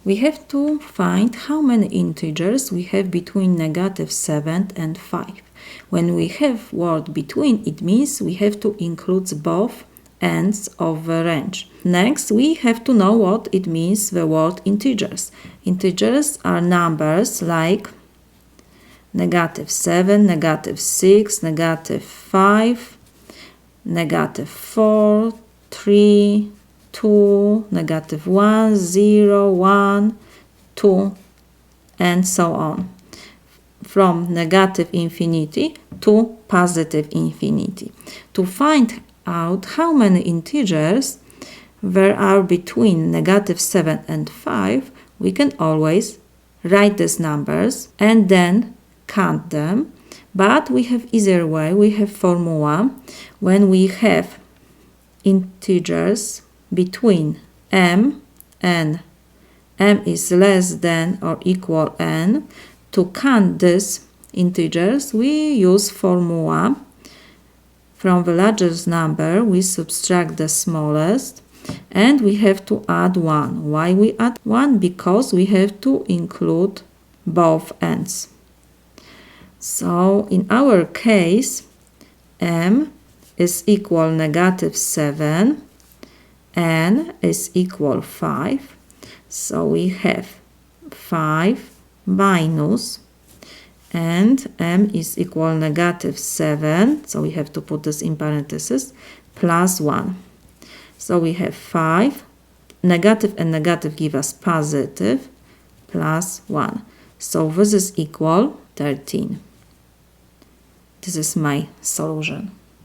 We have to find how many integers we have between -7 and 5. When we have word between, it means we have to include both ends of the range. Next, we have to know what it means, the word integers. Integers are numbers like -7, -6, -5, -4, 3, 2, -1, 0, 1, 2, and so on. From negative infinity to positive infinity. To find out how many integers there are between -7 and 5, we can always write these numbers and then count them. But we have easier way, we have formula. When we have integers between m and m is less than or equal n, to count these integers, we use formula. From the largest number, we subtract the smallest, and we have to add 1. Why we add 1? Because we have to include both ends. So in our case, m is equal -7, n is equal 5. So we have 5 minus, and m is equal -7, so we have to put this in parentheses, plus 1. So we have 5, negative and negative give us positive, plus 1. So this is equal 13. This is my solution.